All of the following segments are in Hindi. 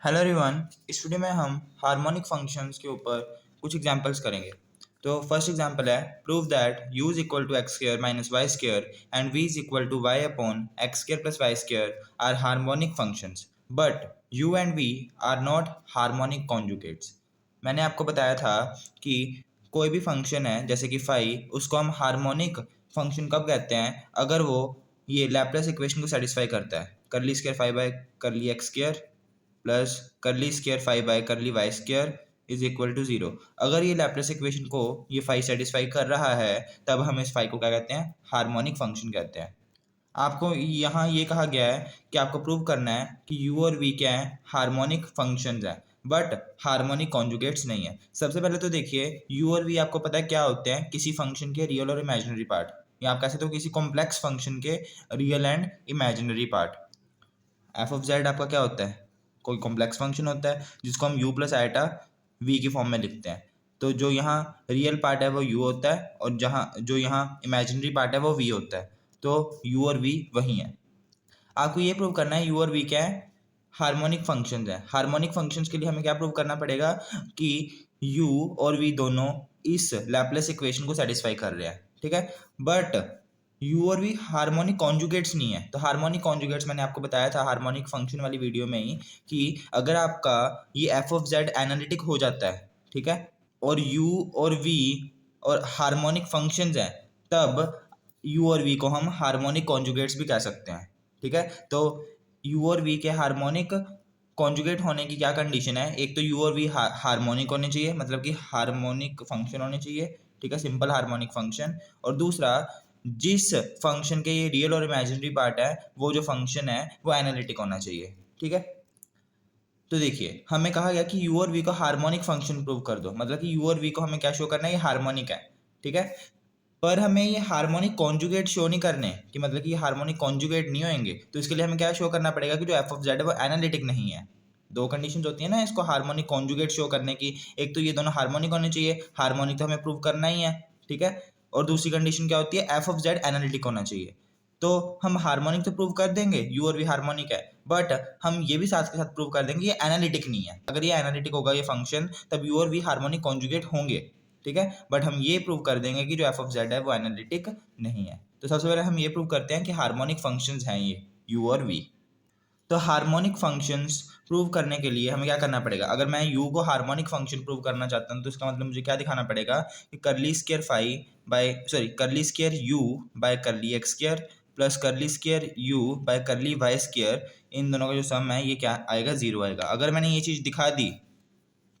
Hello everyone. इस वीडियो में हम हार्मोनिक फंक्शंस के ऊपर कुछ एग्जांपल्स करेंगे। तो फर्स्ट एग्जांपल है prove that u is equal to x square minus y square and v is equal to y upon x square plus y square are harmonic functions but u and v are not harmonic conjugates. मैंने आपको बताया था कि कोई भी फंक्शन है जैसे कि फाई, उसको हम हार्मोनिक फंक्शन कब कहते हैं? अगर वो ये लैप्लेस इक्वेशन को सेटिस्फाई करता है। Curly square phi by curly x square plus curly square phi by curly Y square is equal to zero. अगर ये लैप्लेस इक्वेशन को ये फाई सेटिस्फाई कर रहा है तब हम इस फाई को क्या कहते हैं? हार्मोनिक फंक्शन कहते हैं। आपको यहाँ ये कहा गया है कि आपको प्रूव करना है कि u और v क्या है? हार्मोनिक फंक्शंस हैं बट हार्मोनिक कॉन्जुगेट्स नहीं है। सबसे पहले तो देखिए u और v आपको पता है क्या होते हैं? किसी फंक्शन के रियल और इमेजिनरी पार्ट, या आप कह सकते हो किसी कॉम्प्लेक्स फंक्शन के real and imaginary part. F of Z आपका क्या होता है? कोई कॉम्प्लेक्स फंक्शन होता है जिसको हम u प्लस आइटा v की फॉर्म में लिखते हैं। तो जो यहाँ रियल पार्ट है वो u होता है और जो यहाँ इमेजिनरी पार्ट है वो v होता है। तो u और v वही है। आपको ये प्रूव करना है u और v क्या है? हार्मोनिक फंक्शंस है। हार्मोनिक फंक्शंस के लिए हमें क्या प्रूव करना पड़ेगा कि u और v दोनों इस लैप्लेस इक्वेशन को सेटिस्फाई कर रहे हैं, ठीक है। बट u और v हार्मोनिक कॉन्जुगेट्स नहीं है। तो हार्मोनिक कॉन्जुगेट्स मैंने आपको बताया था हार्मोनिक फंक्शन वाली वीडियो में ही कि अगर आपका ये एफ ऑफ जेड एनालिटिक हो जाता है, ठीक है, और u और v और हार्मोनिक फंक्शंस हैं, तब u और v को हम हार्मोनिक कॉन्जुगेट्स भी कह सकते हैं, ठीक है। तो u और v के हार्मोनिक कॉन्जुगेट होने की क्या कंडीशन है? एक तो u और v हार्मोनिक होने चाहिए, मतलब कि हार्मोनिक फंक्शन होने चाहिए, ठीक है, सिंपल हार्मोनिक फंक्शन। और दूसरा, जिस फंक्शन के ये रियल और इमेजिनरी पार्ट है वो जो फंक्शन है वो एनालिटिक होना चाहिए, ठीक है। तो देखिए हमें कहा गया कि u और v को हार्मोनिक फंक्शन प्रूव कर दो, मतलब कि u और v को हमें क्या शो करना है? ये हार्मोनिक है, ठीक है। पर हमें ये हार्मोनिक कॉन्जुगेट शो नहीं करने कि मतलब कि ये हार्मोनिक कॉन्जुगेट नहीं होंगे। तो इसके लिए हमें क्या शो करना पड़ेगा कि जो एफ ऑफ जेड है वो एनालिटिक नहीं है। दो कंडीशंस होती है ना इसको हार्मोनिक कॉन्जुगेट शो करने की। एक तो ये दोनों हार्मोनिक होने चाहिए, हार्मोनिक तो हमें प्रूव करना ही है, ठीक है। और दूसरी कंडीशन क्या होती है? एफ ऑफ जेड एनालिटिक होना चाहिए। तो हम हार्मोनिक तो प्रूव कर देंगे, यू और भी हार्मोनिक है, बट हम ये भी साथ के साथ प्रूव कर देंगे ये एनालिटिक नहीं है। अगर ये एनालिटिक होगा ये फंक्शन, तब यू और भी हार्मोनिक कॉन्जुगेट होंगे, ठीक है। बट हम ये प्रूव कर देंगे कि जो एफ ऑफ जेड है वो एनालिटिक नहीं है। तो सबसे पहले हम ये प्रूव करते हैं कि हार्मोनिक फंक्शंस हैं ये u और v। तो हार्मोनिक फंक्शंस प्रूव करने के लिए हमें क्या करना पड़ेगा? अगर मैं u को हार्मोनिक फंक्शन प्रूव करना चाहता हूँ तो इसका मतलब मुझे क्या दिखाना पड़ेगा कि curly square phi by curly square u by curly x square plus curly square u by curly Y square, इन दोनों का जो सम है ये क्या आएगा? जीरो आएगा। अगर मैंने ये चीज़ दिखा दी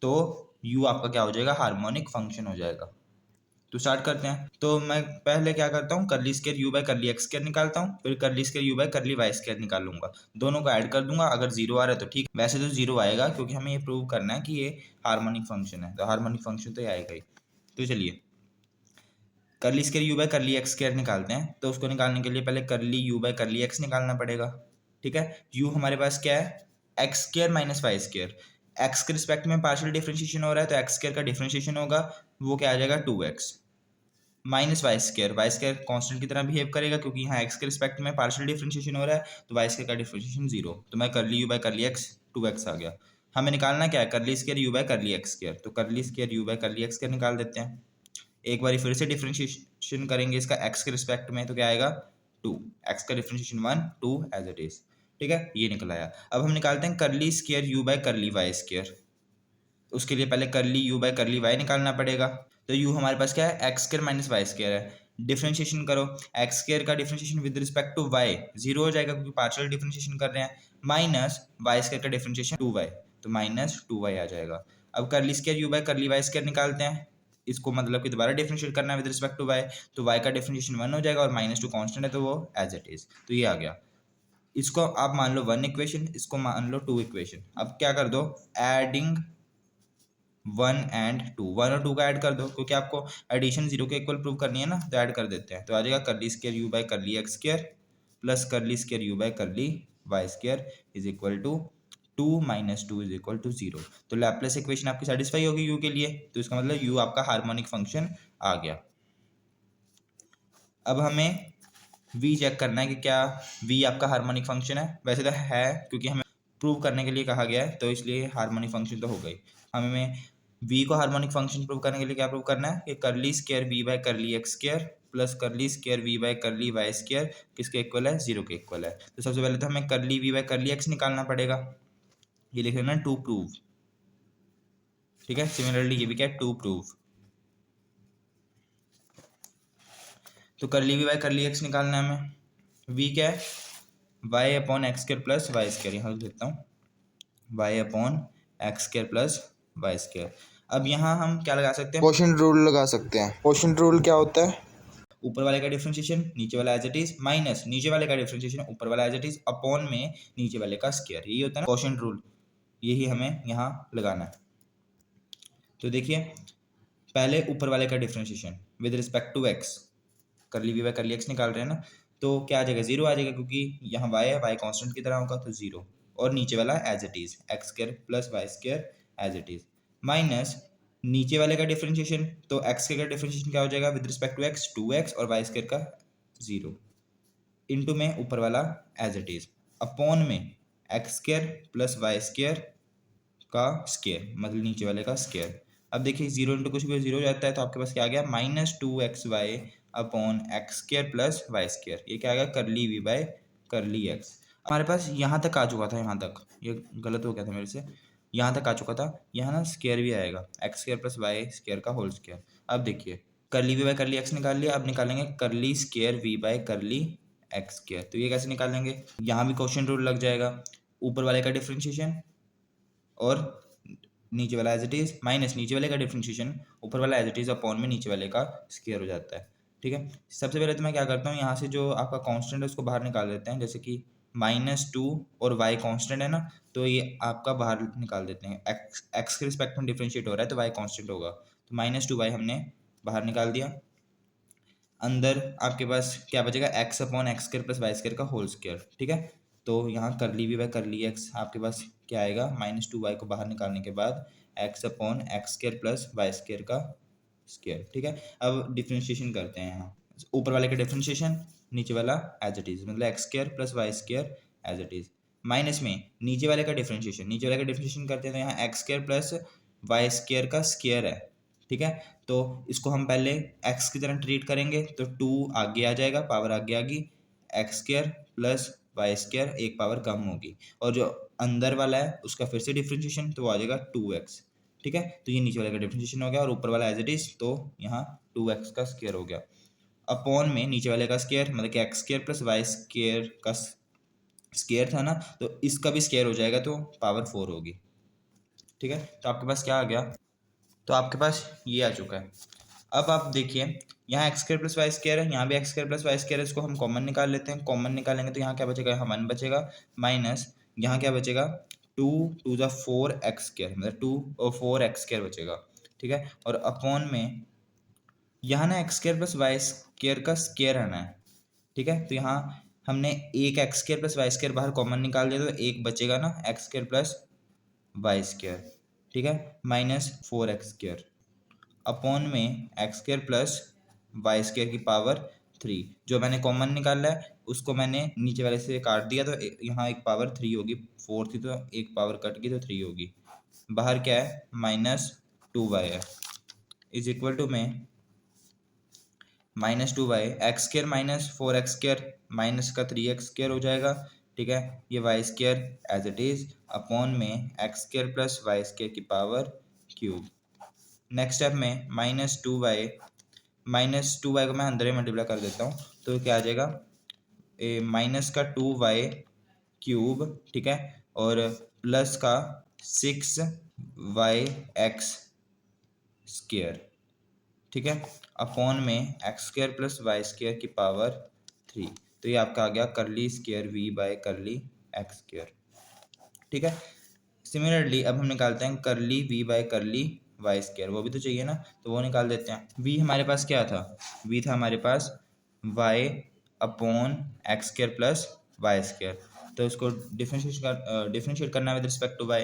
तो u आपका क्या हो जाएगा? हार्मोनिक फंक्शन हो जाएगा। तो स्टार्ट करते हैं। तो मैं पहले क्या करता हूँ, curly square u by curly x square निकालता हूँ, फिर curly square u by curly Y square निकालूंगा। दोनों को ऐड कर दूंगा। अगर जीरो आ रहा है तो ठीक, वैसे तो जीरो आएगा क्योंकि हमें ये प्रूव करना है कि ये हार्मोनिक फंक्शन है। तो हार्मोनिक फंक्शन तो ये आएगा ही। तो चलिए करली square u by curly x square निकालते हैं। तो उसको निकालने के लिए पहले करली यू बाय करली एक्स निकालना पड़ेगा, ठीक है। यू हमारे पास क्या है? X square minus y square. X के रिस्पेक्ट में पार्शियल डिफरेंशिएशन हो रहा है तो एक्स स्क्वायर का डिफरेंशिएशन होगा, वो क्या आ जाएगा? 2x minus y square constant की तरह बिहेव करेगा क्योंकि यहाँ एक्स के रिस्पेक्ट में पार्शियल डिफरेंशिएशन हो रहा है, तो वाई स्क्वायर का डिफरेंशिएशन जीरो। तो मैं करली u by curly x 2x आ गया। हमें निकालना क्या है? Curly square u by curly x square. तो curly square u by curly x square निकाल देते हैं। एक बार फिर से डिफरेंशिएशन करेंगे इसका एक्स के रिस्पेक्ट में, तो क्या आएगा? 2। एक्स का डिफरेंशिएशन 1, 2 एज इट इज, ठीक है, ये निकल आया। अब हम निकालते हैं curly square u by curly Y square. उसके लिए पहले करली यू बाय करली वाई निकालना पड़ेगा। तो यू हमारे पास क्या है? X square minus y square है। डिफरेंशिएशन करो, एक्स स्क्वायर का differentiation with respect to y zero हो जाएगा क्योंकि पार्शियल डिफरेंशिएशन कर रहे हैं, माइनस वाई स्क्वायर का डिफरेंशिएशन 2y, तो माइनस 2y आ जाएगा। अब curly square u by curly Y square निकालते हैं। इसको मतलब कि दोबारा डिफरेंशिएट करना है विद रिस्पेक्ट टू वाई, तो वाई का डिफरेंशिएशन 1 हो जाएगा और -2 कांस्टेंट है तो वो एज इट इज, तो ये आ गया। इसको आप मान लो 1 इक्वेशन, इसको मान लो 2 इक्वेशन। अब क्या कर दो? एडिंग 1 एंड 2, 1 और 2 का ऐड कर दो क्योंकि आपको एडिशन जीरो के इक्वल प्रूव करनी है ना, तो ऐड कर देते हैं। तो आ जाएगा curly square u by curly x square plus curly square u by curly Y square is equal to 2 minus 2 is equal to zero. तो लैप्लेस इक्वेशन आपकी सेटिस्फाई होगी यू के लिए, तो इसका मतलब यू आपका हार्मोनिक फंक्शन आ गया। अब हमें v चेक करना है कि क्या v आपका हार्मोनिक फंक्शन है। वैसे तो है क्योंकि हमें प्रूव करने के लिए कहा गया है, तो इसलिए हार्मोनिक फंक्शन तो हो गई। हमें v को हार्मोनिक फंक्शन प्रूव करने के लिए क्या प्रूव करना है कि curly square v by curly x square plus curly square v by curly Y square किसके इक्वल है, 0 के इक्वल है। तो सबसे पहले तो हमें करली v बाय करली एक्स निकालना पड़ेगा, ये लिख लेना टू प्रूव, ठीक है। सिमिलरली ये भी क्या है, टू प्रूव। तो करली v बाय करली एक्स निकालना है हमें, v क्या है y upon x square plus Y square, यहाँ लिख देता हूँ y upon x square plus Y square. अब यहाँ हम क्या लगा सकते हैं, क्वोशिएंट रूल लगा सकते हैं। क्वोशिएंट रूल क्या होता है? ऊपर वाले का डिफरेंशिएशन नीचे वाला एज इट इज माइनस नीचे वाले का डिफरेंशिएशन ऊपर वाला एज इट इज अपॉन में नीचे वाले का स्क्वायर, यही होता है ना क्वोशिएंट रूल, यही हमें यहाँ लगाना है। तो देखिए पहले ऊपर वाले का differentiation with respect to x, curly v by curly x निकाल रहे हैं ना, तो क्या आ जाएगा, 0 आ जाएगा क्योंकि यहाँ y है, y कांस्टेंट की तरह होगा तो 0, और नीचे वाला as it is x square plus Y square as it is minus नीचे वाले का डिफरेंशिएशन, तो एक्स का डिफरेंशिएशन क्या हो जाएगा with respect to x 2x और वाई स्क्वायर का 0 इंटू में ऊपर वाला एज इट इज अपॉन में x square plus Y square का स्क्वायर मतलब नीचे वाले का स्क्वायर। अब देखिए 0 इंटू कुछ भी 0 हो जाता है, तो आपके पास क्या आ गया -2xy upon x square plus Y square, ये क्या आ गया करली v बाय करली एक्स। हमारे पास यहाँ तक आ चुका था, यहाँ तक ये गलत हो गया था मेरे से, यहाँ तक आ चुका था, यहाँ ना स्क्वायर भी आएगा x square plus Y square का होल स्क्वायर। अब देखिए करली v बाय करली एक्स निकाल लिया, अब निकालेंगे curly square v by curly x square. तो ये कैसे निकालेंगे, यहाँ भी क्वोशिएंट रूल लग जाएगा, ऊपर वाले का डिफरेंशिएशन और नीचे वाला एज इट इज माइनस नीचे वाले का डिफरेंशिएशन ऊपर वाला एज इट इज अपॉन में नीचे वाले का स्क्वायर हो जाता है, ठीक है। सबसे पहले तो मैं क्या करता हूँ, यहाँ से जो आपका कांस्टेंट है उसको बाहर निकाल देते हैं, जैसे कि -2 और y कांस्टेंट है ना, तो ये आपका बाहर निकाल देते हैं, एक्स के रिस्पेक्ट में डिफरेंशिएट हो रहा है तो y कांस्टेंट होगा, तो -2y हमने बाहर निकाल दिया। अंदर आपके पास क्या बचेगा, x upon x square plus Y square का होल स्क्वायर, ठीक है। तो यहाँ करली वी बाय करली एक्स आपके पास क्या आएगा, -2y को बाहर निकालने के बाद x upon x square plus Y square का स्क्वायर, ठीक है। अब डिफ्रेंशिएशन करते हैं, यहाँ ऊपर वाले का डिफ्रेंशिएशन नीचे वाला एज इट इज मतलब x square plus Y square as it is minus में नीचे वाले का डिफ्रेंशिएशन, नीचे वाले का डिफ्रेंशिएशन करते हैं तो यहाँ x square plus Y square का स्क्वायर है, ठीक है। तो इसको हम पहले x की तरह ट्रीट करेंगे, तो 2 आगे आ जाएगा, पावर आगे आ गई, x square plus Y square एक पावर कम होगी, और जो अंदर वाला है उसका फिर से डिफ्रेंशिएशन तो आ जाएगा 2x, ठीक है। तो ये नीचे वाले का डिफ्रेंशिएशन हो गया और ऊपर वाला एज इट इज, तो यहाँ 2x का स्क्वायर हो गया अपॉन में नीचे वाले का स्क्वायर मतलब कि x square plus Y square का स्क्वायर था ना, तो इसका भी स्क्वायर हो जाएगा तो पावर 4 होगी, ठीक है। तो आपके पास क्या आ गया, तो आपके पास ये आ चुका है। अब आप देखिए यहाँ x square plus Y square है, यहाँ भी x square plus Y square है, इसको हम कॉमन निकाल लेते हैं। कॉमन निकालेंगे तो यहाँ क्या बचेगा, यहाँ 1 बचेगा माइनस यहाँ क्या बचेगा 2 2 ज़ा 4 एक्स स्क्वायर मतलब 2 और 4 एक्स स्क्वायर बचेगा, ठीक है। और अपॉन में यहाँ ना x square plus Y square का स्क्वायर आना है, ठीक है। तो यहाँ हमने एक x square plus Y square बाहर कॉमन निकाल दिया तो एक बचेगा ना x square plus Y square, ठीक है, -4 एक्स स्क्वायर अपॉन में x square plus Y square की पावर 3। जो मैंने कॉमन निकाला है उसको मैंने नीचे वाले से काट दिया, तो यहाँ एक पावर 3 होगी, 4 थी तो एक पावर कट गई तो 3 होगी, बाहर क्या है -2y है, इज इक्वल टू में -2y X square -4 x square minus का 3 एक्स स्क्वायर हो जाएगा, ठीक है। ये Y square as it is upon में x square plus Y square की पावर क्यूब। नेक्स्ट स्टेप में -2y को मैं अंदर ही मल्टीप्लाई कर देता हूँ, तो क्या आ जाएगा माइनस का 2y क्यूब, ठीक है, और प्लस का 6yx स्क्वायर, ठीक है, अपॉन में x square plus Y square की पावर 3। तो ये आपका आ गया curly square v by curly x square, ठीक है। सिमिलरली अब हम निकालते हैं curly v by curly Y square, वो भी तो चाहिए ना, तो वो निकाल देते हैं। v हमारे पास क्या था, v था हमारे पास y upon x square plus Y square, तो इसको डिफ्रेंशिएट करना है विद रिस्पेक्ट टू y,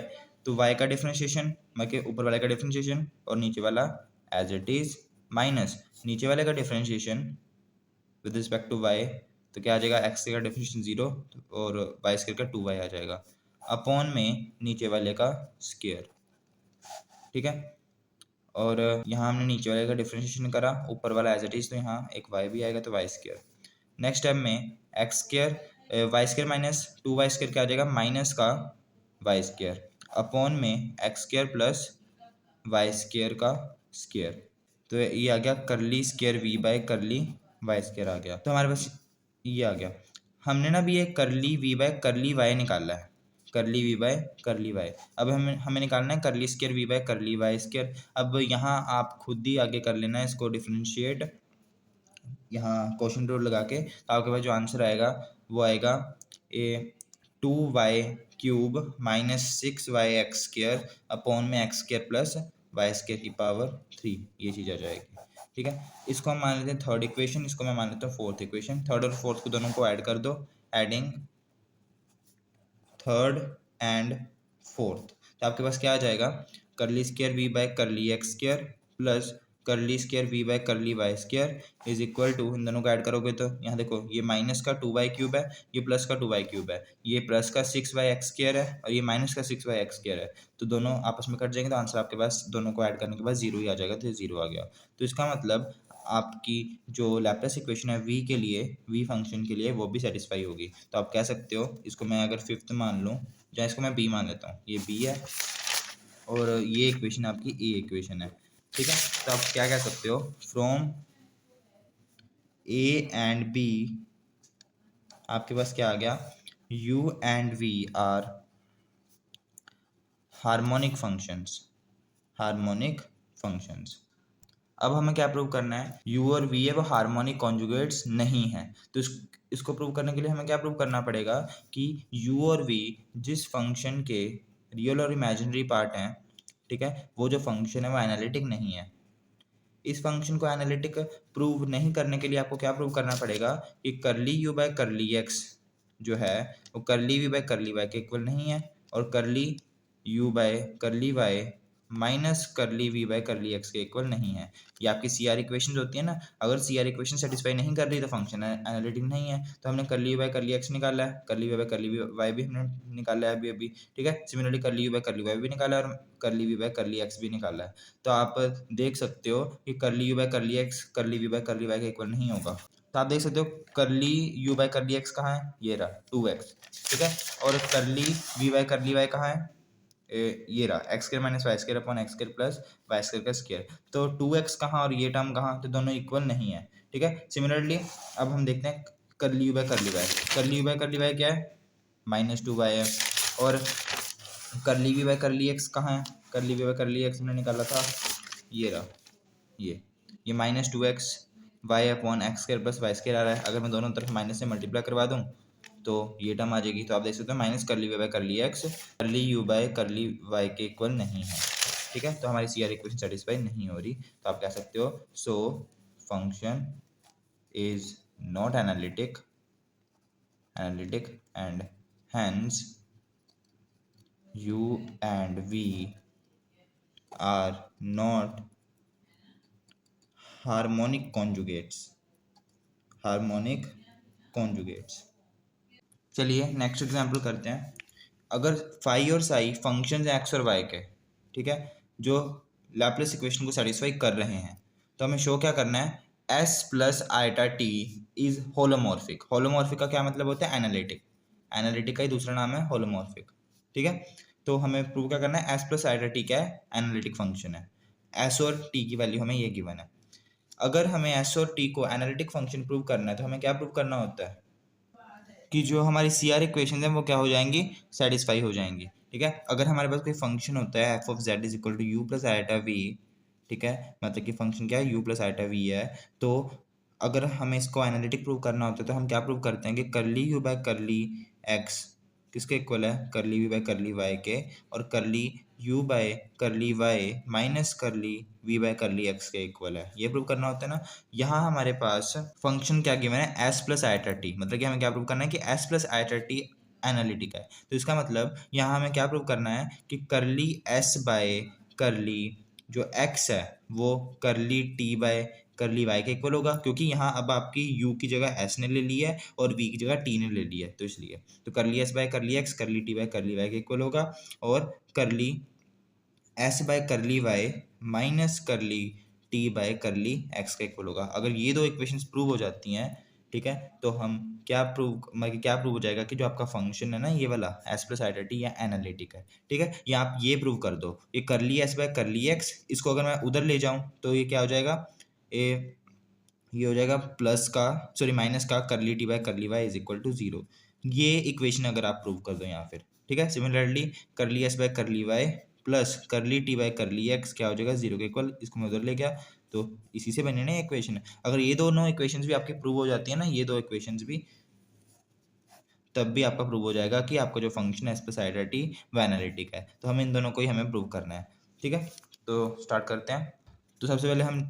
तो y का डिफ्रेंशिएशन मतलब ऊपर वाले का डिफ्रेंशिएशन और नीचे वाला एज इट इज माइनस नीचे वाले का differentiation with respect to y, तो क्या आ जाएगा एक्स का डिफ्रेंशिएशन 0 और वाई स्क्वायर का 2y आ जाएगा, अपॉन में नीचे वाले का स्क्वायर, ठीक है। और यहाँ हमने नीचे वाले का डिफरेंशिएशन करा, ऊपर वाला एज इट इज, तो यहाँ एक y भी आएगा तो वाई स्क्वायर। नेक्स्ट स्टेप में x square Y square minus 2y square क्या आ जाएगा, माइनस का वाई स्क्वायर अपॉन में x square plus Y square का स्क्वायर। तो ये आ गया curly square we by curly Y square आ गया। तो हमारे पास ये आ गया। हमने ना भी ये करली वी बाय करली वाई निकाला है, curly v by curly Y. अब हमें निकालना है curly square we by curly Y square. अब यहाँ आप खुद ही आगे कर लेना है इसको डिफ्रेंशिएट, यहाँ क्वेश्चन रूल लगा के, तो आपके पास जो आंसर आएगा वो आएगा a 2y³ minus 6y X square upon में x square plus Y square की पावर 3, ये चीज़ आ जाएगी, ठीक है। इसको हम मान लेते हैं थर्ड इक्वेशन, इसको मैं मान लेता हूँ फोर्थ इक्वेशन। थर्ड और फोर्थ को दोनों को ऐड कर दो, एडिंग थर्ड एंड फोर्थ, तो आपके पास क्या आ जाएगा, curly square we by curly x square plus curly square we by curly Y square is equal to, इन दोनों को ऐड करोगे तो यहाँ देखो ये माइनस का 2y³ है, ये प्लस का 2y³ है, ये प्लस का 6y एक्स स्क्वायर है और ये माइनस का 6y एक्स स्क्वायर है। तो दोनों आपस में कट जाएंगे तो आंसर आपके पास दोनों को ऐड करने के बाद जीरो ही आ जाएगा, तो जीरो आ गया। तो इसका मतलब आपकी जो लैप्लेस इक्वेशन है v के लिए, v फंक्शन के लिए, वो भी सेटिस्फाई होगी। तो आप कह सकते हो, इसको मैं अगर फिफ्थ मान लूँ या इसको मैं b मान लेता हूँ, ये b है और ये इक्वेशन आपकी a इक्वेशन है, ठीक है। तो आप क्या कह सकते हो, फ्रॉम a एंड b आपके पास क्या आ गया, u and v are harmonic functions, harmonic functions. अब हमें क्या प्रूव करना है, u और v है वो हार्मोनिक कॉन्जुगेट्स नहीं है। तो इसको प्रूव करने के लिए हमें क्या प्रूव करना पड़ेगा कि u और v जिस फंक्शन के रियल और इमेजिनरी पार्ट हैं, ठीक है, वो जो फंक्शन है वो एनालिटिक नहीं है। इस फंक्शन को एनालिटिक प्रूव नहीं करने के लिए आपको क्या प्रूव करना पड़ेगा कि करली u बाय करली x जो है वो करली v बाय करली y के इक्वल नहीं है, और करली u बाय करली y माइनस करली v बाय करली x के इक्वल नहीं है। ये आपकी सी आर इक्वेशन होती है ना, अगर सी आर इक्वेशन सेटिस्फाई नहीं कर रही तो फंक्शन एनालिटिक नहीं है। तो हमने करली u बाय करली x निकाला है, करली v बाय करली y भी हमने निकाला है अभी अभी, ठीक है। सिमिलरली करली u बाय करली y भी निकाला है और करली v बाय करली x भी निकाला है। तो आप देख सकते हो कि करली u बाय करली x करली v बाय करली y के इक्वल नहीं होगा। तो आप देख सकते हो करली u बाय करली x कहाँ है, ये रहा 2x, ठीक है। और करली v बाय करली y कहाँ है, ये रहा x square minus y square upon x square plus Y square का स्क्वायर। तो 2x कहाँ और ये टर्म कहाँ, तो दोनों इक्वल नहीं है, ठीक है। सिमिलरली अब हम देखते हैं करली यू बाय करली वाई, करली यू बाय करली वाई क्या है, -2y है। और curly v by curly x कहाँ है, curly v by curly x हमने निकाला था, ये रहा, ये -2x Y upon x square plus Y square आ रहा है। अगर मैं दोनों तरफ माइनस से मल्टीप्लाई करवा दूँ तो ये टर्म आ जाएगी। तो आप देख सकते हो minus curly v by curly x curly u by curly y के इक्वल नहीं है, ठीक है। तो हमारी सी आर इक्वेशन सेटिस्फाई नहीं हो रही। तो आप कह सकते हो so function is not analytic and hence u and v are not harmonic conjugates। चलिए नेक्स्ट एग्जांपल करते हैं। अगर फाई और साई फंक्शंस हैं एक्स और वाई के, ठीक है, जो लैप्लेस इक्वेशन को सेटिस्फाई कर रहे हैं, तो हमें शो क्या करना है, S plus iota T is holomorphic. Holomorphic का क्या मतलब होता है, एनालिटिक। एनालिटिक का ही दूसरा नाम है होलोमॉर्फिक, ठीक है। तो हमें प्रूव क्या करना है, एस प्लस आइटा टी क्या है, एनालिटिक फंक्शन है। एस और टी की वैल्यू हमें ये गिवन है। अगर हमें एस और टी को एनालिटिक फंक्शन प्रूव करना है तो हमें क्या प्रूव करना होता है कि जो हमारी सी आर इक्वेशन है वो क्या हो जाएंगी, सेटिस्फाई हो जाएंगी, ठीक है। अगर हमारे पास कोई फंक्शन होता है f of Z is equal to u plus iota v, ठीक है, मतलब कि फंक्शन क्या है, यू प्लस आइटा वी है। तो अगर हमें इसको एनालिटिक प्रूव करना होता है तो हम क्या प्रूव करते हैं कि curly u by curly x किसके इक्वल है, curly v by curly y के, और curly u by curly y minus curly v by curly x के इक्वल है। ये प्रूव करना होता है ना। यहाँ हमारे पास फंक्शन क्या गिवन है, एस प्लस आइटा टी, मतलब कि हमें क्या प्रूव करना है कि s plus iota t analytic है। तो इसका मतलब यहाँ हमें क्या प्रूव करना है कि करली एस बाय करली जो एक्स है वो करली टी बाय करली वाई के इक्वल होगा, क्योंकि यहाँ अब आपकी यू की जगह एस ने ले ली है और वी की जगह टी ने ले ली है, तो इसलिए तो curly s by curly x curly t by curly y के इक्वल होगा, और curly s by curly y minus curly t by curly x का इक्वल होगा। अगर ये दो इक्वेशंस प्रूव हो जाती हैं, ठीक है, तो हम क्या प्रूव हो जाएगा कि जो आपका फंक्शन है ना ये वाला एस प्लस आइडेंटिटी या एनालिटिक है, ठीक है। या आप ये प्रूव कर दो, ये करली एस बाय करली एक्स, इसको अगर मैं उधर ले जाऊं तो ये क्या हो जाएगा, ये हो जाएगा माइनस का curly t by curly y is equal to 0। ये इक्वेशन अगर आप प्रूव कर दो यहाँ फिर, ठीक है। Similarly curly s by curly y plus curly t by curly x क्या हो जाएगा 0 के इक्वल, इसको मैं उधर ले गया, तो इसी से बने ना इक्वेशन। अगर ये दोनों इक्वेशंस भी आपके प्रूव हो जाती है ना, ये दो इक्वेशंस भी, तब भी आपका प्रूव हो जाएगा कि आपका जो फंक्शन है एस प्लस आइडेंटिटी वो एनालिटिक है। तो हमें इन दोनों को ही हमें प्रूव करना है, ठीक है। तो स्टार्ट करते हैं। तो सबसे पहले हम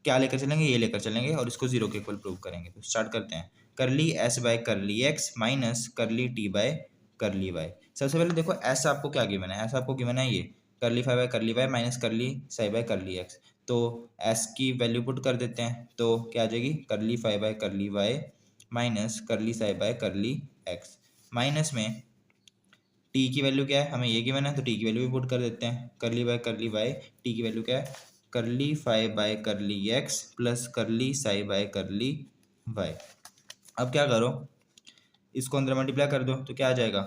क्या लेकर चलेंगे, ये लेकर चलेंगे और इसको 0 के इक्वल प्रूव करेंगे। तो स्टार्ट करते हैं। Curly s by curly x minus curly t by curly y. सबसे पहले देखो एस आपको क्या गिवन है, एस आपको गिवन है ये curly phi by curly y minus curly psi by curly x. तो एस की वैल्यू पुट कर देते हैं, तो क्या आ जाएगी curly phi by curly y minus curly psi by curly x. Minus में टी की वैल्यू क्या है, हमें ये गिवन है, तो टी की वैल्यू भी पुट कर देते हैं। करली बाय करली वाई, टी की वैल्यू क्या है, curly phi by curly x plus curly psi by curly Y. अब क्या करो, इसको अंदर मल्टीप्लाई कर दो, तो क्या आ जाएगा,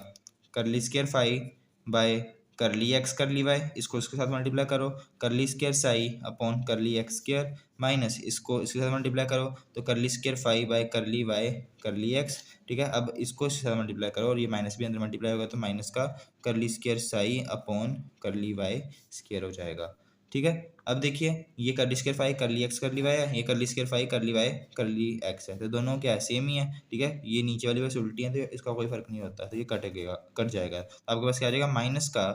curly square phi by curly x curly y, इसको इसके साथ मल्टीप्लाई करो, curly square psi upon curly x square minus इसको इसके साथ मल्टीप्लाई करो, तो curly square phi by curly y curly x, ठीक है। अब इसको इसके साथ मल्टीप्लाई करो और ये माइनस भी अंदर मल्टीप्लाई होगा, तो माइनस का curly square psi upon curly Y square हो जाएगा, ठीक है। अब देखिए ये करली स्क्वायर फाई करली एक्स करली वाई है, ये करली स्क्वायर फाई करली वाई करली एक्स है, तो दोनों क्या है, सेम ही है, ठीक है। ये नीचे वाली बस उल्टी है, तो इसका कोई फर्क नहीं होता, तो ये कट जाएगा। तो आपके पास क्या आ जाएगा, माइनस का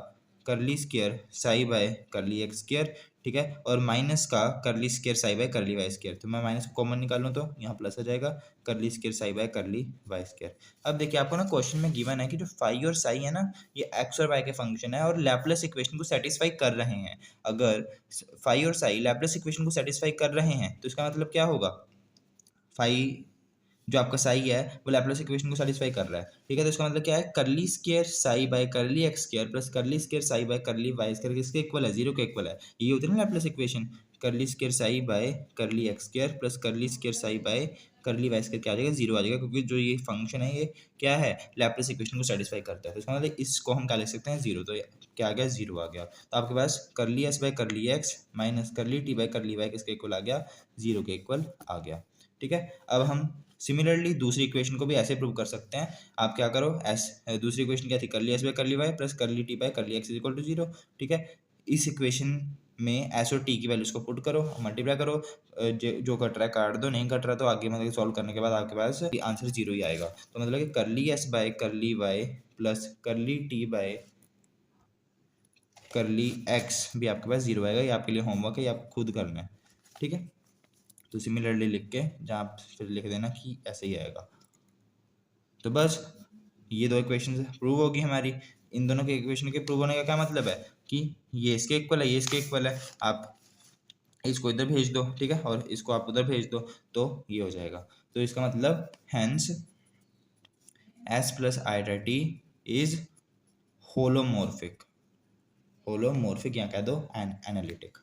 curly square psi by curly x square, ठीक है, और माइनस का curly square psi by curly Y square. तो मैं माइनस को कॉमन निकालूं तो यहाँ प्लस आ जाएगा curly square psi by curly Y square. अब देखिए आपको ना क्वेश्चन में गिवन है कि जो फाई और साई है ना, ये एक्स और वाई के फंक्शन है और लैपलेस इक्वेशन को सेटिस्फाई कर रहे हैं। अगर फाई और साई लैपलेस इक्वेशन को सेटिस्फाई कर रहे हैं, तो इसका मतलब क्या होगा, फाई जो आपका साई है वो लैपलेस इक्वेशन को सेटिस्फाई कर रहा है, ठीक है। तो इसका मतलब क्या है, curly square psi by curly x square plus curly square psi by curly Y square किसके इक्वल है, 0 के इक्वल है। ये होती है ना Laplace equation, curly square psi by curly x square plus curly square psi by curly Y square क्या आ जाएगा, 0 आ जाएगा, क्योंकि जो ये फंक्शन है ये क्या है, लैपलेस इक्वेशन को सेटिस्फाई करता है। तो इसका मतलब इसको हम क्या लिख सकते हैं, 0। तो क्या आ गया, 0 आ गया। तो आपके पास curly s by curly x minus curly t by curly y किसके इक्वल आ गया, 0 के इक्वल आ गया, ठीक है। अब हम सिमिलरली दूसरी इक्वेशन को भी ऐसे प्रूव कर सकते हैं। आप क्या करो, दूसरी इक्वेशन क्या थी, curly s by curly y plus curly t by curly x is equal to 0, ठीक है। इस इक्वेशन में एस और टी की वैल्यूज को पुट करो, मल्टीप्लाई करो, जो कट रहा है काट दो, नहीं कट रहा तो आगे मतलब सॉल्व करने के बाद आपके पास आंसर 0 ही आएगा। तो मतलब कि curly s by curly y plus curly t by curly x भी आपके पास 0 आएगा। ये आपके लिए होमवर्क है, ये आप खुद करना है, ठीक है। तो सिमिलरली लिख के जहाँ आप फिर लिख देना कि ऐसे ही आएगा। तो बस ये दो इक्वेशन प्रूव होगी हमारी। इन दोनों के इक्वेशन के प्रूव होने का क्या मतलब है कि ये इसके इक्वल है, ये इसके इक्वल है, आप इसको इधर भेज दो, ठीक है, और इसको आप उधर भेज दो, तो ये हो जाएगा। तो इसका मतलब hence S plus identity is holomorphic, holomorphic यहाँ कह दो एनालिटिक।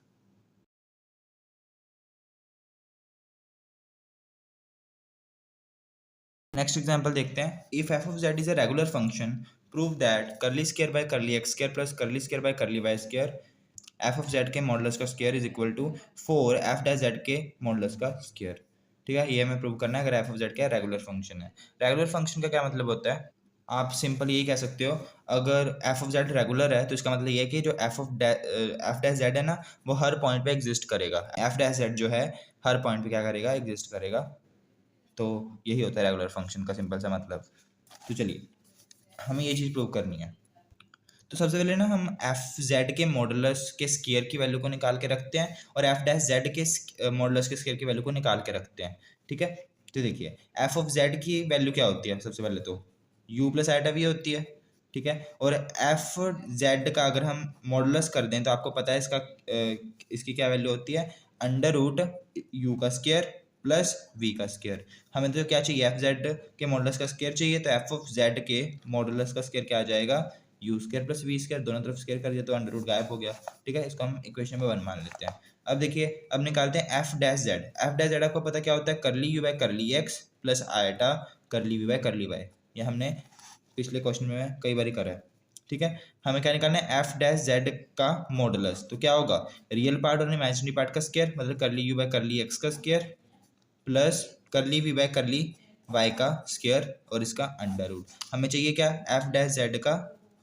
नेक्स्ट एग्जांपल देखते हैं। If F of Z is a regular function, prove that curly square by curly x square plus curly square by curly Y square F of Z के मॉडुलस का square is equal to 4 F dash Z के मॉडुलस का स्क्वायर, ठीक है। ये हमें प्रूव करना है अगर एफ ऑफ जेड क्या रेगुलर फंक्शन है। रेगुलर फंक्शन का क्या मतलब होता है, आप सिंपल यही कह सकते हो, अगर एफ ऑफ जेड रेगुलर है तो इसका मतलब ये है कि जो एफ डैश जेड है ना, वो हर पॉइंट पे एग्जिस्ट करेगा। एफ डैश जेड जो है हर पॉइंट पे क्या करेगा, एग्जिस्ट करेगा। तो यही होता है रेगुलर फंक्शन का सिंपल सा मतलब। तो चलिए हमें ये चीज़ प्रूव करनी है। तो सबसे पहले ना हम एफ जेड के मॉडुलस के स्क्वायर की वैल्यू को निकाल के रखते हैं और एफ डैश जेड के मॉडुलस के स्क्वायर की वैल्यू को निकाल के रखते हैं, ठीक है। तो देखिए एफ ऑफ जेड की वैल्यू क्या होती है, सबसे पहले तो यू प्लस आइटा वी होती है, ठीक है। और एफ जेड का अगर हम मॉडुलस कर दें तो आपको पता है इसकी क्या वैल्यू होती है, अंडर रूट यू का स्क्वायर प्लस वी का स्क्वायर। हमें तो क्या चाहिए, एफ जेड के मॉडुलस का स्क्वायर चाहिए, तो एफ ऑफ जेड के मॉडुलस का स्क्वायर क्या आ जाएगा, u square plus v square, दोनों तरफ स्क्वायर कर दिया तो अंडर रूट गायब हो गया। ठीक है, इसको हम इक्वेशन नंबर 1 मान लेते हैं। अब देखिए, अब निकालते हैं F dash Z. F dash Z आपको पता क्या होता है, curly u by curly x plus iota curly v by curly Y. ये हमने पिछले क्वेश्चन में कई बार करा है। ठीक है, हमें क्या निकालना है, एफ डैश जेड का मॉडुलस, तो क्या होगा, रियल पार्ट और इमेजिनरी पार्ट का स्क्वायर, मतलब curly u by curly x का square plus curly v by curly y का स्क्वायर और इसका अंडर रूट। हमें चाहिए क्या, एफ डैश जेड का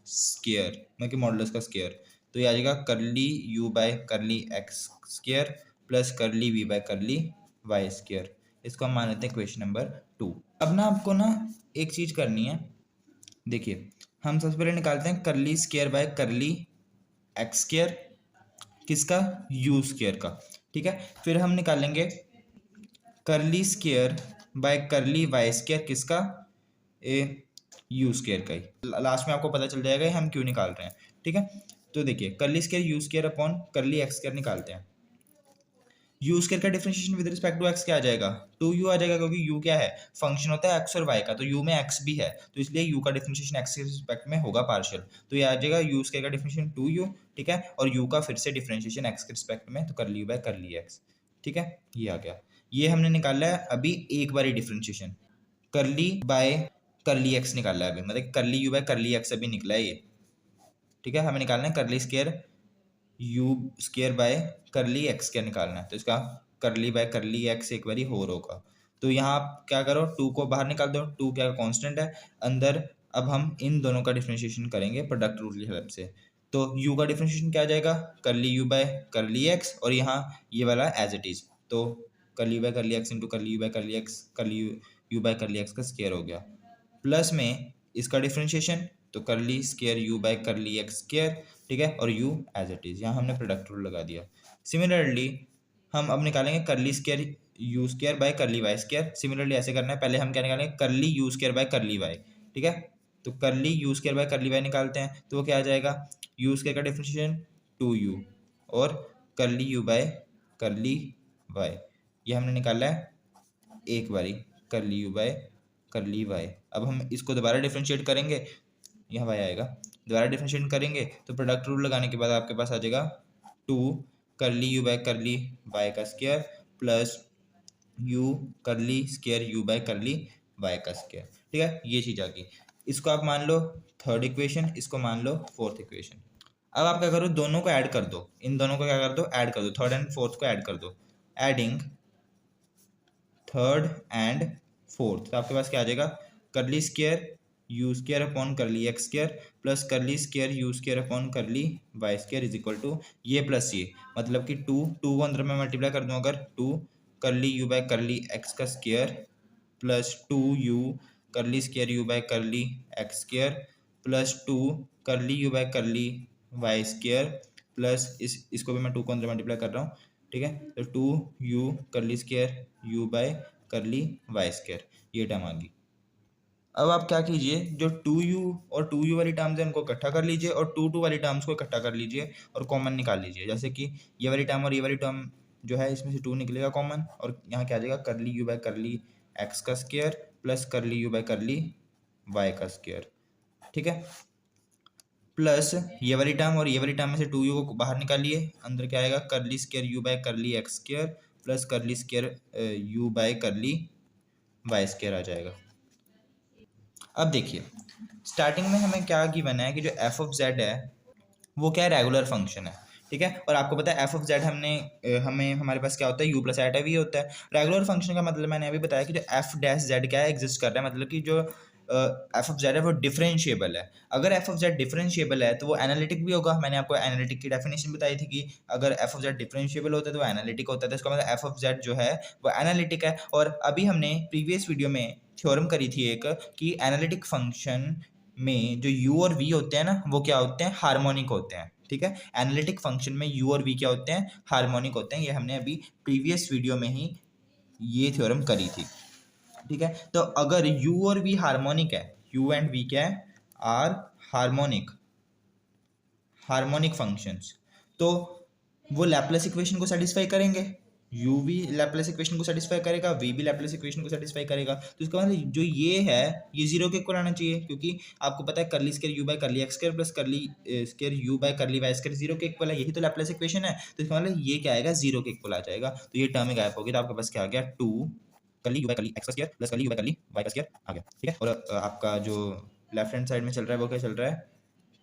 स्क्वायर, मतलब कि मॉडुलस का स्क्वायर, तो ये आ जाएगा curly u by curly x square plus curly v by curly Y square. इसको हम मान लेते हैं क्वेश्चन नंबर 2। अब ना आपको ना एक चीज़ करनी है, देखिए हम सबसे पहले निकालते हैं curly square by curly x square, किसका, यू स्क्वायर का। ठीक है, फिर हम निकालेंगे curly square by curly Y square, किसका, ए यू स्क्वायर का ही। लास्ट में आपको पता चल जाएगा हम क्यों निकाल रहे हैं। ठीक है, तो देखिए curly square you square upon curly x square निकालते हैं। यू स्क्वायर का differentiation with respect to x क्या आ जाएगा, 2u आ जाएगा, क्योंकि u क्या है, फंक्शन होता है एक्स और वाई का, तो u में x भी है, तो इसलिए u का डिफरेंशिएशन x के रिस्पेक्ट में होगा पार्शियल, तो ये आ जाएगा यू स्क्वायर का डिफरेंशिएशन 2u। ठीक है, और u का फिर से डिफरेंशिएशन x के रिस्पेक्ट में, तो करली u बाय करली x। ठीक है, ये आ गया। ये हमने निकाला है अभी एक बार ही differentiation, curly by curly X निकाला है अभी, मतलब curly u by curly x अभी निकला है ये। ठीक है, हमें निकालना है curly square you square by curly x क्या निकालना है, तो इसका करली बाय करली एक्स एक बारी और होगा। तो यहाँ आप क्या करो, 2 को बाहर निकाल दो, 2 क्या कांस्टेंट है अंदर। अब हम इन दोनों का डिफरेंशिएशन करेंगे प्रोडक्ट रूल की हेल्प से, तो u का डिफरेंशिएशन क्या आ जाएगा, curly u by curly x, और यहाँ ये वाला एज इट इज, तो करली by curly x into curly u by curly x, curly u by curly x का स्क्वायर हो गया, प्लस में इसका डिफरेंशिएशन, तो curly square u by curly x square. ठीक है, और u एज इट इज, यहाँ हमने प्रोडक्ट रूल लगा दिया। सिमिलरली हम अब निकालेंगे curly square you square by curly Y square. Similarly ऐसे करना है, पहले हम क्या निकालेंगे, curly u square by curly y. ठीक है, तो curly u square by curly y निकालते हैं, तो वो क्या आ जाएगा, यू स्क्वायर का डिफरेंशिएशन 2u और curly u by curly Y, ये हमने निकाला है एक बारी, करली यू बाय करली वाई। अब हम इसको दोबारा डिफरेंशिएट करेंगे, यहाँ वाई आएगा, दोबारा डिफरेंशिएट करेंगे तो प्रोडक्ट रूल लगाने के बाद आपके पास आ जाएगा 2 curly u by curly y का square plus u curly square u by curly y का स्क्वायर। ठीक है, ये चीज़ आ गई। इसको आप मान लो थर्ड इक्वेशन, इसको मान लो फोर्थ इक्वेशन। अब आप क्या करो, दोनों को ऐड कर दो, इन दोनों को क्या कर दो, ऐड कर दो, थर्ड एंड फोर्थ को ऐड कर दो। एडिंग थर्ड एंड फोर्थ, तो आपके पास क्या आ जाएगा, curly square you square upon curly x square plus curly square you square upon curly Y square is equal to ये प्लस ये, मतलब कि 2 को अंदर में मल्टीप्लाई कर दूँ अगर, 2 curly u by curly x का square plus 2u curly square u by curly x square plus 2 curly u by curly Y square plus इसको भी मैं 2 को अंदर मल्टीप्लाई कर रहा हूँ। ठीक है, तो 2u curly square u by curly Y square, ये टर्म आ गई। अब आप क्या कीजिए, जो 2u और 2u वाली टर्म्स है उनको इकट्ठा कर लीजिए और 2 वाली टर्म्स को इकट्ठा कर लीजिए और कॉमन निकाल लीजिए। जैसे कि ये वाली टर्म और ये वाली टर्म जो है, इसमें से 2 निकलेगा कॉमन, और यहाँ क्या आ जाएगा, curly u by curly x का square plus curly u by curly y का स्क्वायर। ठीक है, प्लस ये वाली टर्म और ये वाली टर्म में से 2u को बाहर निकालिए, अंदर क्या आएगा, curly square u by curly x square plus curly square u by curly Y square आ जाएगा। अब देखिए, स्टार्टिंग में हमें क्या गिवन है कि जो एफ ऑफ जेड है वो क्या है, रेगुलर फंक्शन है। ठीक है, और आपको पता है एफ ऑफ जेड हमें हमारे पास क्या होता है, यू प्लस आइटा वी होता है। रेगुलर फंक्शन का मतलब मैंने अभी बताया कि जो एफ डैश जेड क्या है, एग्जिस्ट कर रहा है, मतलब कि जो एफ ऑफ जेड है वो डिफरेंशिएबल है। अगर एफ ऑफ जेड डिफरेंशिएबल है तो वो एनालिटिक भी होगा। मैंने आपको एनालिटिक की डेफिनेशन बताई थी कि अगर एफ ऑफ जेड डिफरेंशिएबल होता है तो वो एनालिटिक होता है, तो इसका मतलब एफ ऑफ जेड जो है वो एनालिटिक है। और अभी हमने प्रीवियस वीडियो में थ्योरम करी थी एक, कि एनालिटिक फंक्शन में जो u और v होते हैं ना, वो क्या होते हैं, हार्मोनिक होते हैं। ठीक है, एनालिटिक फंक्शन में u और v क्या होते हैं, हार्मोनिक होते हैं। ये हमने अभी प्रीवियस वीडियो में ही ये थ्योरम करी थी। ठीक है, तो अगर u और v हार्मोनिक है, u एंड v क्या है, आर हार्मोनिक, हार्मोनिक फंक्शंस, तो वो लैप्लेस इक्वेशन को सेटिस्फाई करेंगे। u भी लैप्लेस इक्वेशन को सेटिस्फाई करेगा, v भी लैप्लेस इक्वेशन को सेटिस्फाई करेगा। तो इसका मतलब जो ये है ये जीरो के इक्वल आना चाहिए, क्योंकि आपको पता है curly square u by curly x square plus curly square u by curly y square zero के इक्वल है, यही तो लैप्लेस इक्वेशन है। तो इसका मतलब ये क्या आएगा, जीरो के इक्वल आ जाएगा। तो ये टर्म ही गायब होगी, तो आपके पास क्या आ गया, two curly u by curly x square plus curly u by curly y square आ गया, ठीक है। और आपका जो लेफ्ट हैंड साइड में चल रहा है वो क्या चल रहा है,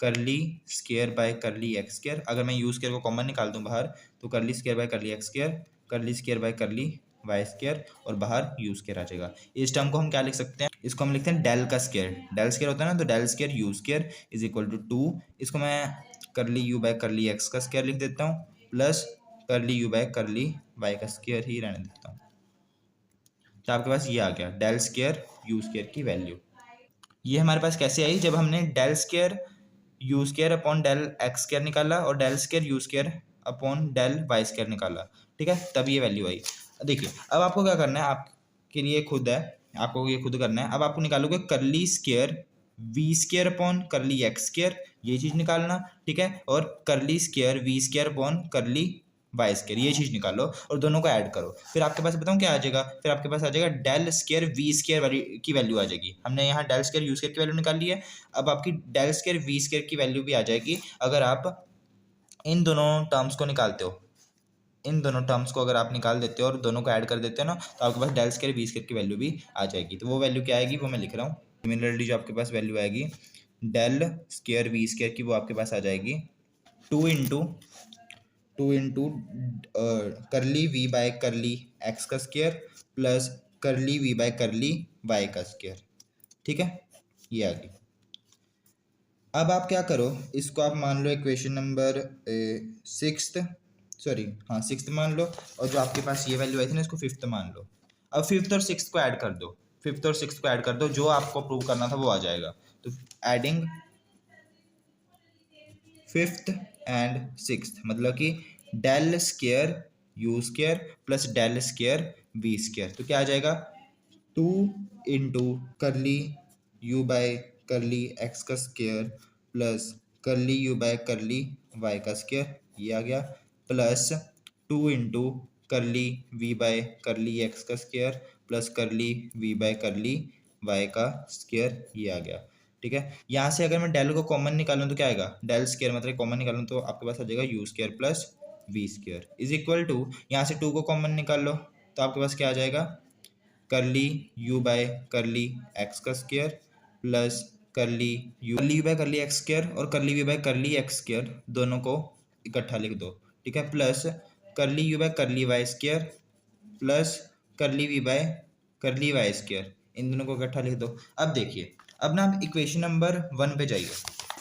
curly square by curly x square. अगर मैं यू स्क्वायर को कॉमन निकाल दूं बाहर, तो curly square by curly x square, curly square by curly y square, और बाहर यू स्क्वायर आ जाएगा। इस टर्म को हम क्या लिख सकते हैं, इसको हम लिखते हैं डेल का स्क्वायर। डेल स्क्वायर होता है ना, तो del square you square is equal to two, इसको मैं curly u by curly x का स्क्वायर लिख देता हूँ, plus curly u by curly y का स्क्वायर ही रहने देता हूँ। तो आपके पास ये आ गया डेल स्क्वायर यू स्क्वायर की वैल्यू। ये हमारे पास कैसे आई, जब हमने del square you square upon del x square निकाला और del square you square upon del Y square निकाला, ठीक है, तब ये वैल्यू आई। देखिए अब आपको क्या करना है, आपके लिए खुद है, आपको ये खुद करना है। अब आपको निकालोगे curly square v square upon curly x square, ये चीज़ निकालना, ठीक है, और curly square v square upon curly y square, ये चीज़ निकालो और दोनों को ऐड करो। फिर आपके पास बताऊँ क्या आ जाएगा, फिर आपके पास आ जाएगा डेल स्क्वायर वी स्क्वायर वाली की वैल्यू आ जाएगी। हमने यहाँ डेल स्क्वायर यू स्क्वायर की वैल्यू निकाल ली है, अब आपकी डेल स्क्वायर वी स्क्वायर की वैल्यू भी आ जाएगी अगर आप इन दोनों टर्म्स को निकालते हो। इन दोनों टर्म्स को अगर आप निकाल देते हो और दोनों को ऐड कर देते हो ना, तो आपके पास डेल स्क्वायर वी स्क्वायर की वैल्यू भी आ जाएगी। तो वो वैल्यू क्या आएगी वो मैं लिख रहा हूँ। सिमिलरली जो आपके पास वैल्यू आएगी डेल स्क्वायर वी स्क्वायर की, वो आपके पास आ जाएगी two into curly v by curly x का square plus curly v by curly y का स्क्वायर, ठीक है, ये आ गई। अब आप क्या करो, इसको आप मान लो इक्वेशन नंबर सिक्स्थ मान लो, और जो आपके पास ये वैल्यू आई थी ना इसको फिफ्थ मान लो। अब फिफ्थ और सिक्स्थ को ऐड कर दो, फिफ्थ और सिक्स्थ को ऐड कर दो, जो आपको प्रूव करना था वो आ जाएगा। तो एडिंग फिफ्थ एंड सिक्स्थ मतलब कि del square you square plus del square v square, तो क्या आ जाएगा, two into curly u by curly x का square plus curly u by curly y का स्क्वायर, ये आ गया, plus two into curly v by curly x का square plus curly v by curly y का स्क्वायर, ये आ गया, ठीक है। यहाँ से अगर मैं डेल को कॉमन निकालूं तो क्या आएगा, डेल स्क्वायर मतलब कॉमन निकालूं तो आपके पास आ जाएगा u square plus v square is equal to, यहाँ से टू को कॉमन निकाल लो तो आपके पास क्या आ जाएगा, curly u by curly x का square plus curly by curly x square और curly v by curly x square दोनों को इकट्ठा लिख दो, ठीक है, plus curly u by curly Y square plus curly v by curly Y square, इन दोनों को इकट्ठा लिख दो। अब देखिए, अब ना आप इक्वेशन नंबर 1 पे जाइए।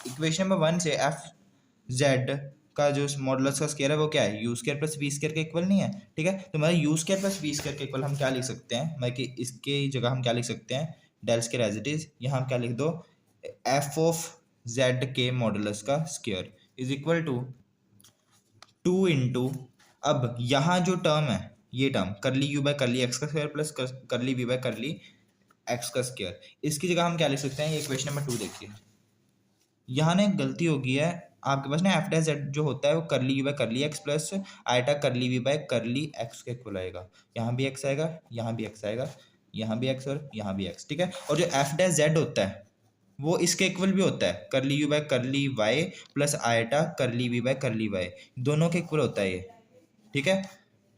इक्वेशन नंबर 1 से एफ जेड का जो मॉडुलस का स्क्वायर है वो क्या है, u square plus v square के इक्वल नहीं है, ठीक है। तो हमारा u square plus v square के इक्वल हम क्या लिख सकते हैं, मतलब कि इसके जगह हम क्या लिख सकते हैं, del square as it is, यहाँ हम क्या लिख दो, एफ ऑफ जेड के मॉडुलस का square is equal to two into, अब यहाँ जो टर्म है ये term curly u by curly x का square plus curly v by curly x का स्क्वायर, इसकी जगह हम क्या लिख सकते हैं, ये इक्वेशन नंबर 2 देखिए। यहाँ ना एक गलती हो गई है, आपके पास ना एफ डैश जेड जो होता है वो करली u by curly x plus iota curly v by curly x के इक्वल आएगा। यहाँ भी एक्स आएगा, यहाँ भी एक्स आएगा, यहाँ भी एक्स और यहाँ भी एक्स, ठीक है। और जो एफ डैश जेड होता है वो इसके इक्वल भी होता है, curly u by curly y plus iota curly v by curly y, दोनों के इक्वल होता है ये, ठीक है।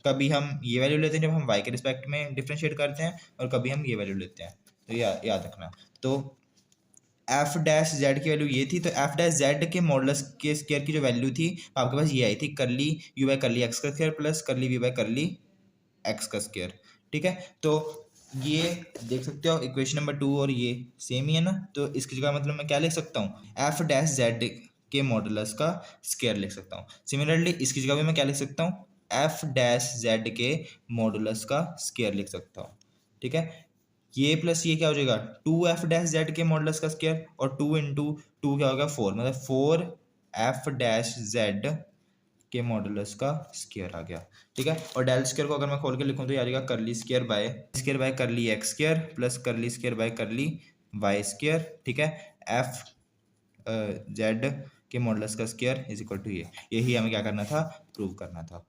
कभी हम ये वैल्यू लेते हैं जब हम y के रिस्पेक्ट में डिफरेंशिएट करते हैं, और कभी हम ये वैल्यू लेते हैं, तो याद रखना। तो एफ डैश जेड की वैल्यू ये थी, तो एफ डैश जेड के मॉडुलस के स्क्वायर की जो वैल्यू थी आपके पास ये आई थी, curly u by curly x का square plus curly v by curly x का स्क्वायर, ठीक है। तो ये देख सकते हो इक्वेशन नंबर 2 और ये सेम ही है ना, तो इसकी जगह मतलब मैं क्या लिख सकता हूँ, एफ डैश जेड के मॉडुलस का स्क्वायर लिख सकता हूँ। सिमिलरली इसकी जगह भी मैं क्या लिख सकता हूँ, एफ डैश जेड के मॉडुलस का स्क्वायर लिख सकता हूँ, ठीक है। ये प्लस ये क्या हो जाएगा, टू एफ डैश जेड के मॉडुलस का स्क्वायर, और टू इंटू टू क्या होगा, फोर, मतलब फोर एफ डैश जेड के मॉडुलस का स्क्वायर आ गया, ठीक है। और डेल स्क्वायर को अगर मैं खोल के लिखूं तो ये आ जाएगा curly square by curly x square plus curly square by curly Y square, ठीक है। एफ जेड के मॉडुलस का स्क्वायर इज इक्वल टू ये, यही हमें क्या करना था, प्रूव करना था।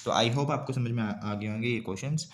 तो आई होप आपको समझ में आ गए होंगे ये क्वेश्चंस।